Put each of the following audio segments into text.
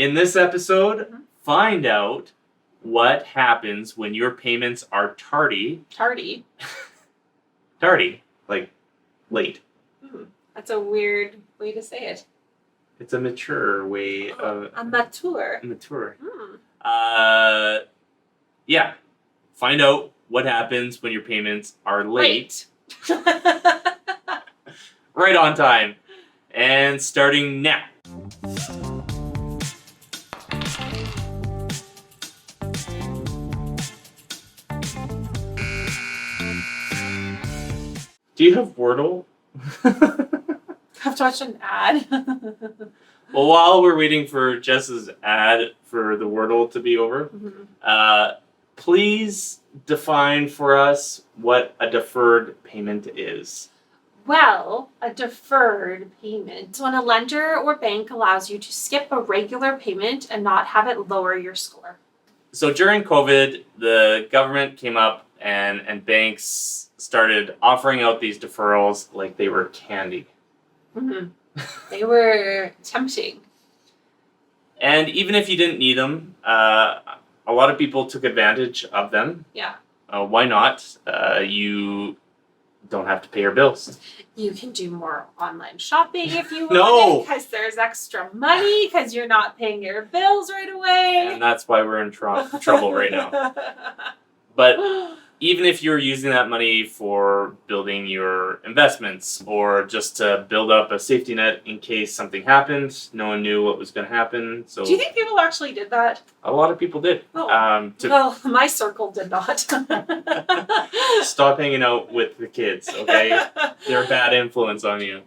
In this episode, Mhm. find out what happens when your payments are tardy. Tardy. Tardy, like late. That's a weird way to say it. It's a mature way of... A mature. Mature. Hmm. Yeah. Find out what happens when your payments are late. Right on time. And starting now. Do you have Wordle? Have to watch an ad. Well, while we're waiting for Jess's ad for the Wordle to be over, please define for us what a deferred payment is. Well, a deferred payment. When a lender or bank allows you to skip a regular payment and not have it lower your score. So during COVID, the government came up and banks started offering out these deferrals like they were candy. Mm-hmm. They were tempting. And even if you didn't need them, a lot of people took advantage of them. Yeah. Why not? You don't have to pay your bills. You can do more online shopping if you want. No! Because there's extra money because you're not paying your bills right away. And that's why we're in trouble right now. But even if you're using that money for building your investments or just to build up a safety net in case something happened, no one knew what was going to happen. So do you think people actually did that? A lot of people did. Oh. Well, my circle did not. Stop hanging out with the kids, okay? They're a bad influence on you.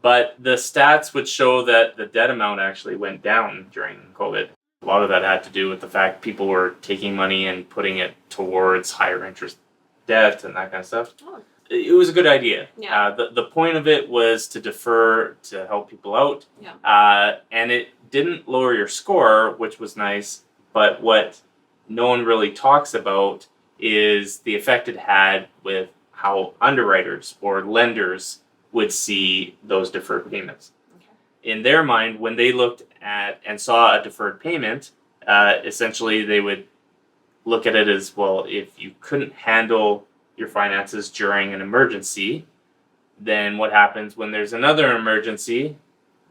But the stats would show that the debt amount actually went down during COVID. A lot of that had to do with the fact people were taking money and putting it towards higher interest debt and that kind of stuff. Oh. It was a good idea. Yeah. The point of it was to defer, to help people out. Yeah. And it didn't lower your score, which was nice. But what no one really talks about is the effect it had with how underwriters or lenders would see those deferred payments. In their mind, when they looked at and saw a deferred payment, essentially they would look at it as, well, if you couldn't handle your finances during an emergency, then what happens when there's another emergency?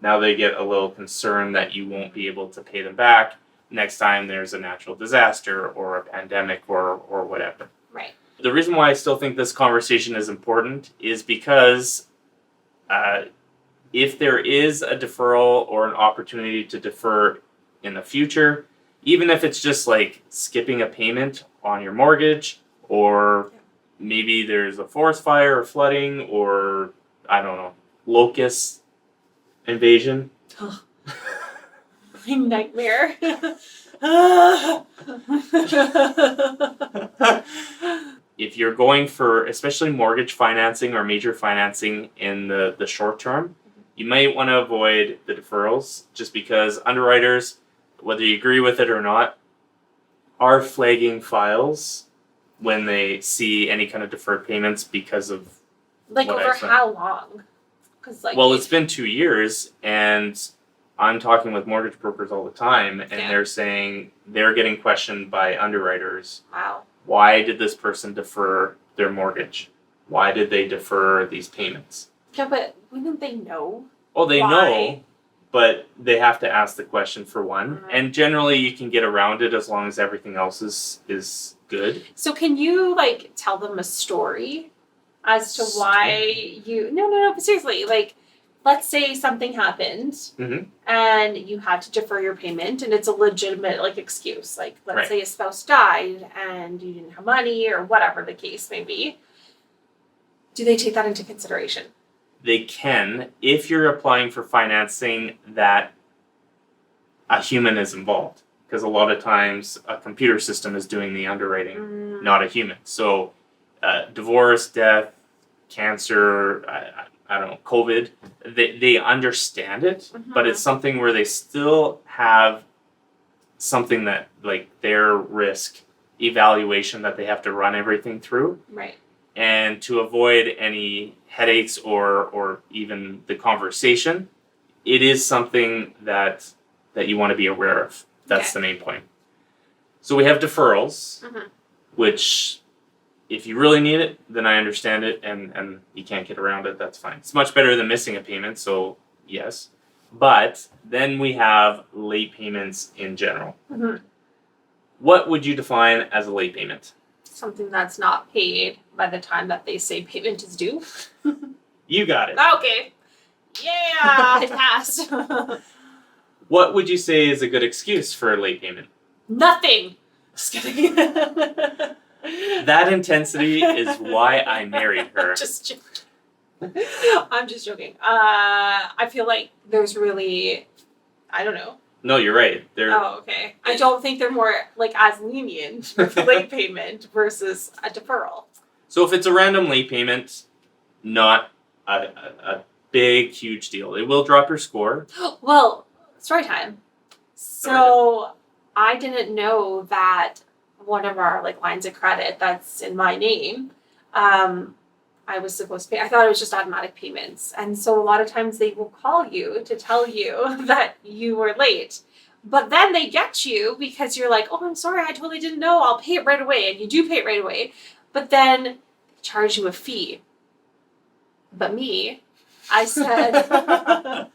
Now they get a little concerned that you won't be able to pay them back next time there's a natural disaster or a pandemic or whatever. Right. The reason why I still think this conversation is important is because if there is a deferral or an opportunity to defer in the future, even if it's just like skipping a payment on your mortgage, or maybe there's a forest fire or flooding, or I don't know, locust invasion. Oh. My nightmare. If you're going for especially mortgage financing or major financing in the short term, you might want to avoid the deferrals just because underwriters, whether you agree with it or not, are flagging files when they see any kind of deferred payments because of like what over I said. how long? Because Well, it's been 2 years, and I'm talking with mortgage brokers all the time, and they're saying they're getting questioned by underwriters. Wow. Why did this person defer their mortgage? Why did they defer these payments? Yeah, but wouldn't they know? Well, they Why? know, but they have to ask the question for one. Mhm. And generally you can get around it as long as everything else is good. So can you like tell them a story as to why you no, but seriously, like let's say something happened and you had to defer your payment and it's a legitimate like excuse. Like let's say a spouse died and you didn't have money or whatever the case may be. Do they take that into consideration? They can, if you're applying for financing that a human is involved. Because a lot of times a computer system is doing the underwriting, not a human. So divorce, death, cancer, I don't know, COVID, they understand it, but it's something where they still have something that, like, their risk evaluation that they have to run everything through. Right. And to avoid any headaches or even the conversation, it is something that that you want to be aware of. That's the main point. So we have deferrals, which if you really need it, then I understand it, and you can't get around it, that's fine. It's much better than missing a payment, so yes. But then we have late payments in general. What would you define as a late payment? Something that's not paid by the time that they say payment is due. You got it. Okay. Yeah, it passed. What would you say is a good excuse for a late payment? Nothing. Just kidding. That intensity is why I married her. Just joking. I'm just joking. I feel like there's really, I don't know. No, you're right. Oh, okay. I don't think they're more like as lenient with late payment versus a deferral. So if it's a random late payment, not a big, huge deal. It will drop your score. Well, story time. So I didn't know that one of our like lines of credit that's in my name, I was supposed to pay. I thought it was just automatic payments. And so a lot of times they will call you to tell you that you were late. But then they get you because you're like, oh, I'm sorry, I totally didn't know. I'll pay it right away. And you do pay it right away. But then they charge you a fee. But me, I said...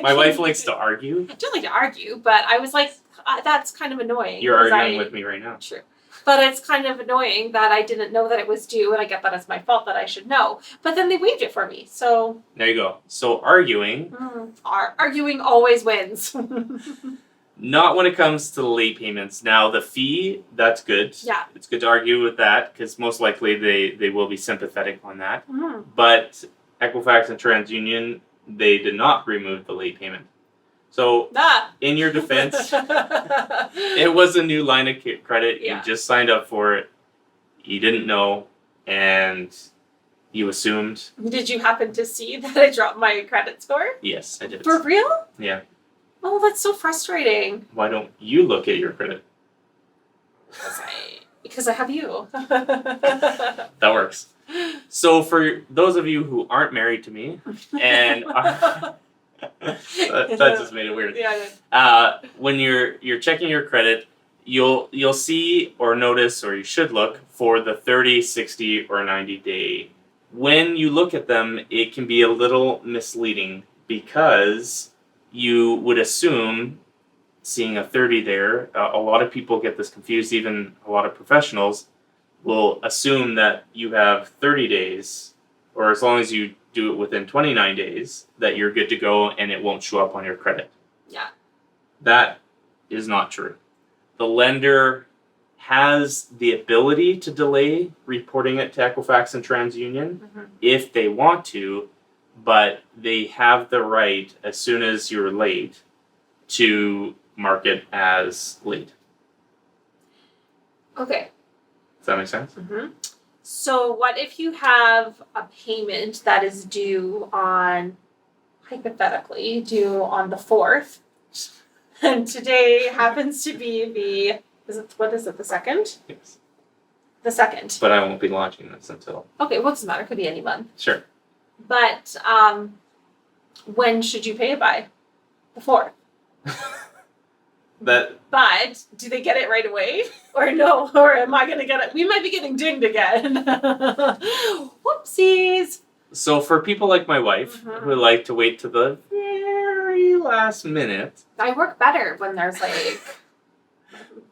My wife likes to argue. I don't like to argue, but I was like, that's kind of annoying. You're arguing with me right now. True. But it's kind of annoying that I didn't know that it was due, and I get that it's my fault that I should know. But then they waived it for me, so... There you go. So arguing... Arguing always wins. Not when it comes to late payments. Now, the fee, that's good. Yeah. It's good to argue with that, because most likely they will be sympathetic on that. Mm-hmm. But Equifax and TransUnion, they did not remove the late payment. So, in your defense, it was a new line of credit. Yeah. You just signed up for it. You didn't know, and you assumed. Did you happen to see that I dropped my credit score? Yes, I did. For real? Yeah. Oh, that's so frustrating. Why don't you look at your credit? Because I have you. That works. So, for those of you who aren't married to me, and are... that just made it weird. Yeah. When you're checking your credit, you'll see or notice, or you should look for the 30, 60, or 90 day. When you look at them, it can be a little misleading because you would assume, seeing a 30 there, a lot of people get this confused, even a lot of professionals will assume that you have 30 days, or as long as you do it within 29 days, that you're good to go and it won't show up on your credit. Yeah. That is not true. The lender has the ability to delay reporting it to Equifax and TransUnion if they want to, but they have the right, as soon as you're late, to mark it as late. Okay. Does that make sense? Mm-hmm. So what if you have a payment that is due on, hypothetically, due on the 4th, and today happens to be the 2nd? Yes. The 2nd. But I won't be launching this until... Okay, well, it doesn't matter. It could be any month. Sure. But when should you pay it by? The 4th. But do they get it right away? Or no? Or am I going to get it? We might be getting dinged again. Whoopsies. So for people like my wife who like to wait to the very last minute. I work better when there's like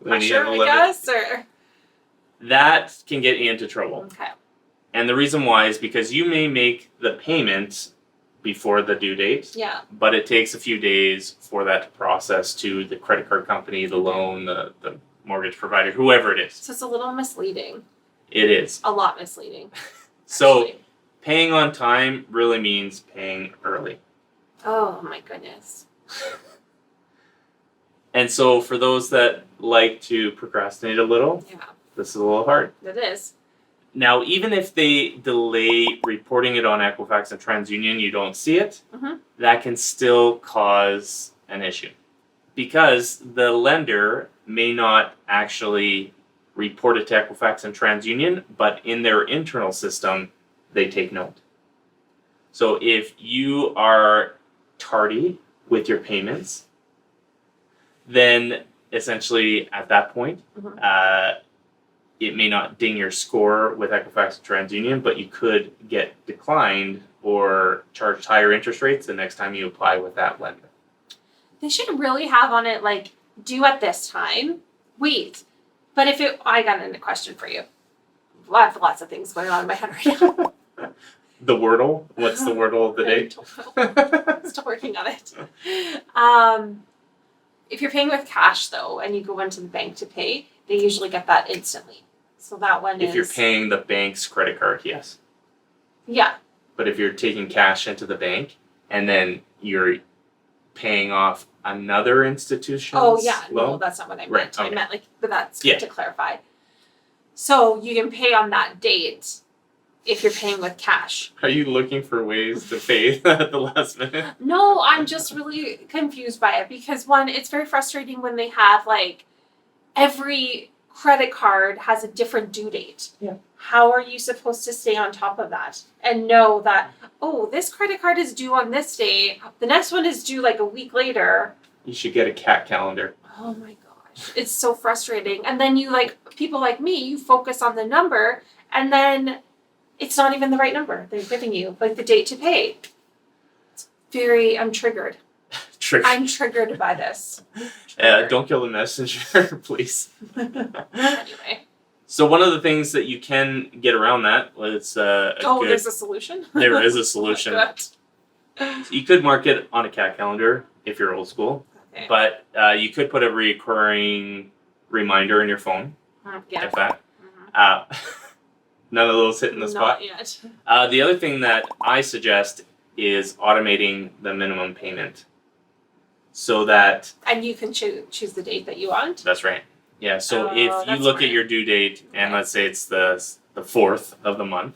pressure, I guess. Or... That can get you into trouble. Okay. And the reason why is because you may make the payment before the due date. Yeah. But it takes a few days for that to process to the credit card company, the loan, the mortgage provider, whoever it is. So it's a little misleading. It is. A lot misleading. So paying on time really means paying early. Oh my goodness. And so for those that like to procrastinate a little, this is a little hard. It is. Now, even if they delay reporting it on Equifax and TransUnion, you don't see it, that can still cause an issue. Because the lender may not actually report it to Equifax and TransUnion, but in their internal system, they take note. So if you are tardy with your payments, then essentially at that point, it may not ding your score with Equifax and TransUnion, but you could get declined or charged higher interest rates the next time you apply with that lender. They should really have on it like due at this time. Wait, but if it, I got a question for you. I have lots of things going on in my head right now. The Wordle? What's the Wordle of the day? Still working on it. If you're paying with cash though, and you go into the bank to pay, they usually get that instantly. So that one If you're paying the bank's credit card, yes. Yeah. But if you're taking cash into the bank and then you're paying off another institution's Oh yeah, loan? no, that's not what I meant. Right, okay. I meant like, but that's Yeah. good to clarify. So you can pay on that date if you're paying with cash. Are you looking for ways to pay at the last minute? No, I'm just really confused by it because one, it's very frustrating when they have like every credit card has a different due date. Yeah. How are you supposed to stay on top of that and know that, oh, this credit card is due on this day, the next one is due like a week later? You should get a cat calendar. Oh my gosh. It's so frustrating. And then you like, people like me, you focus on the number and then it's not even the right number they're giving you, like the date to pay. It's I'm triggered. I'm triggered by this. Don't kill the messenger, please. Anyway. So one of the things that you can get around that was there's a solution? There is a solution. You could mark it on a cat calendar if you're old school, okay. But you could put a recurring reminder in your phone. Yeah. Like that. None of those hit in the spot. Not yet. The other thing that I suggest is automating the minimum payment. So that... And you can choose the date that you want? That's right. Yeah, so if you look at your due date, and let's say it's the 4th of the month,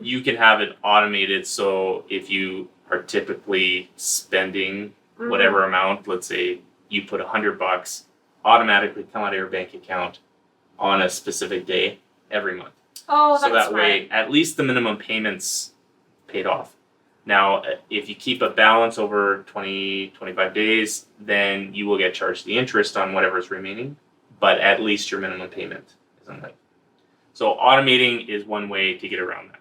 you can have it automated so if you are typically spending whatever amount, let's say you put $100, automatically come out of your bank account on a specific day every month. Oh, that's so that way, at least the minimum payments paid off. Now, if you keep a balance over 20, 25 days, then you will get charged the interest on whatever's remaining, but at least your minimum payment isn't late. So automating is one way to get around that.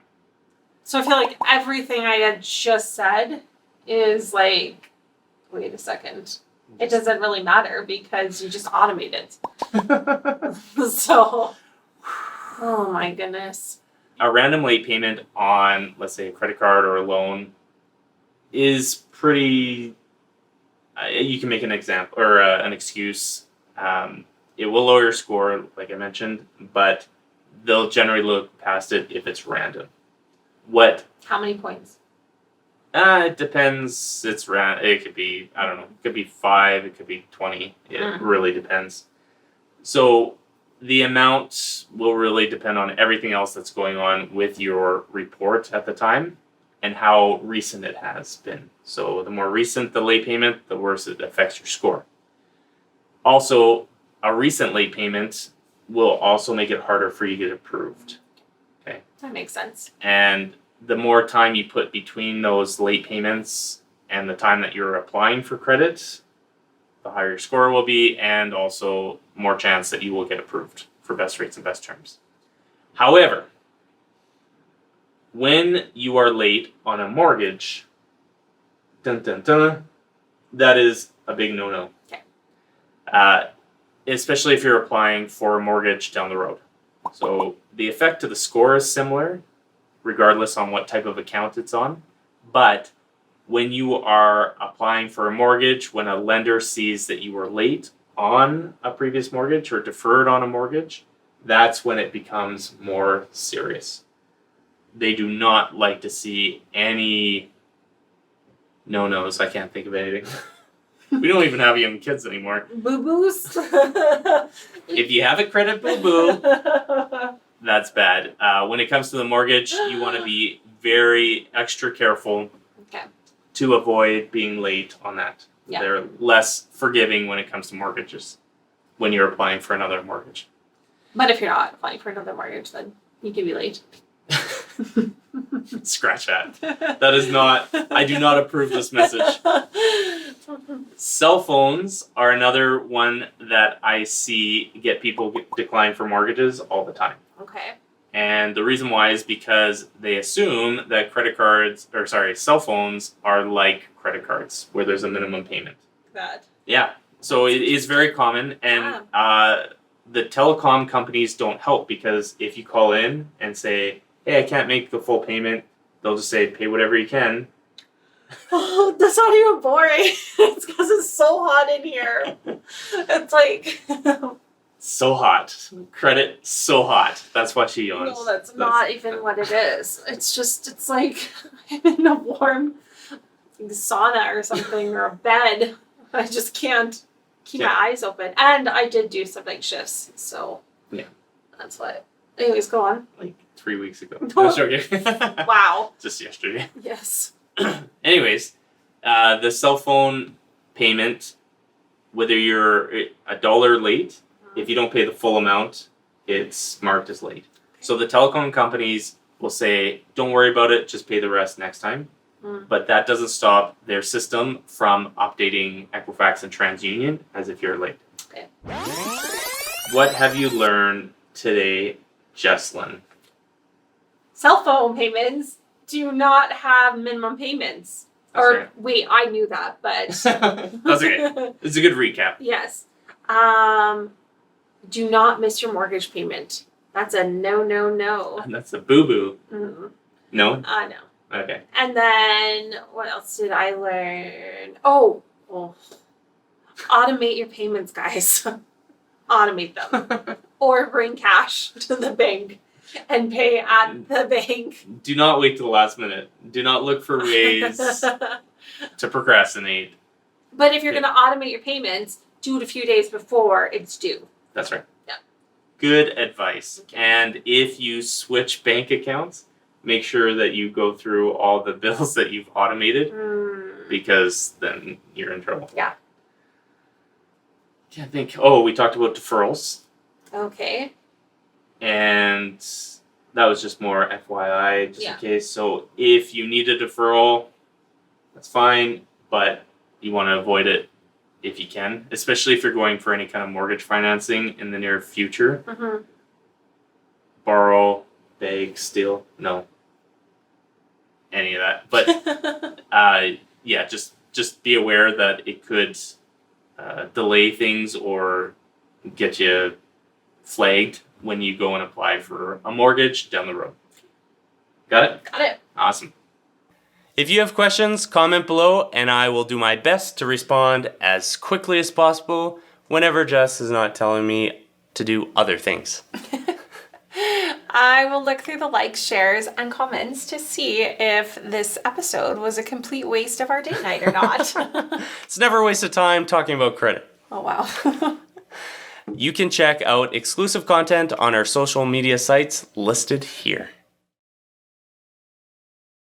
So I feel like everything I had just said is like, wait a second. It doesn't really matter because you just automate it. So, oh my goodness. A random late payment on, let's say, a credit card or a loan is pretty... you can make an example or an excuse. It will lower your score, like I mentioned, but they'll generally look past it if it's random. How many points? It depends. It could be, I don't know, it could be 5, it could be 20. It really depends. So the amount will really depend on everything else that's going on with your report at the time and how recent it has been. So the more recent the late payment, the worse it affects your score. Also, a recent late payment will also make it harder for you to get approved. Okay. That makes sense. And the more time you put between those late payments and the time that you're applying for credit, the higher your score will be, and also more chance that you will get approved for best rates and best terms. However, when you are late on a mortgage, that is a big no-no. Okay. Especially if you're applying for a mortgage down the road. So the effect to the score is similar, regardless on what type of account it's on. But when you are applying for a mortgage, when a lender sees that you were late on a previous mortgage or deferred on a mortgage, that's when it becomes more serious. They do not like to see any no-nos. I can't think of anything. We don't even have young kids anymore. Boo-boos? If you have a credit boo-boo, that's bad. When it comes to the mortgage, you want to be very extra careful to avoid being late on that. Yeah. They're less forgiving when it comes to mortgages when you're applying for another mortgage. But if you're not applying for another mortgage, then you can be late. Scratch that. That is not, I do not approve this message. Cell phones are another one that I see get people declined for mortgages all the time. Okay. And the reason why is because they assume that cell phones are like credit cards, where there's a minimum payment. That. Yeah. So it is very common, and the telecom companies don't help, because if you call in and say, hey, I can't make the full payment, they'll just say, pay whatever you can. Oh, that's not even boring. It's because it's so hot in here. It's like... So hot. Credit so hot. That's what she owns. No, that's not even what it is. It's like I'm in a warm sauna or something, or a bed. I just can't keep my eyes open. And I did do some night shifts, so yeah, that's what. Anyways, go on. Like 3 weeks ago. No, joking. Wow. Just yesterday. Yes. Anyways, the cell phone payment, whether you're $1 late, if you don't pay the full amount, it's marked as late. So the telecom companies will say, don't worry about it, just pay the rest next time. But that doesn't stop their system from updating Equifax and TransUnion as if you're late. Okay. What have you learned today, Jesslyn? Cell phone payments do not have minimum payments. That's or right. wait, I knew that, but That's okay. It's a good recap. yes. Do not miss your mortgage payment. That's a no. That's a boo-boo. Mm-hmm. No? No. Okay. And then what else did I learn? Oh, automate your payments, guys. Automate them. Or bring cash to the bank and pay at the bank. Do not wait to the last minute. Do not look for ways to procrastinate. But if you're going to automate your payments, do it a few days before it's due. That's right. Yeah. Good advice. Okay. And if you switch bank accounts, make sure that you go through all the bills that you've automated, because then you're in trouble. Yeah. Can't think. Oh, we talked about deferrals. Okay. And that was just more FYI, just Yeah. in case. So if you need a deferral, that's fine, but you want to avoid it if you can, especially if you're going for any kind of mortgage financing in the near future. Mm-hmm. Borrow, beg, steal, no. Any of that. But yeah, just be aware that it could delay things or get you flagged when you go and apply for a mortgage down the road. Got it? Got it. Awesome. If you have questions, comment below, and I will do my best to respond as quickly as possible whenever Jess is not telling me to do other things. I will look through the likes, shares, and comments to see if this episode was a complete waste of our date night or not. It's never a waste of time talking about credit. Oh, wow. You can check out exclusive content on our social media sites listed here.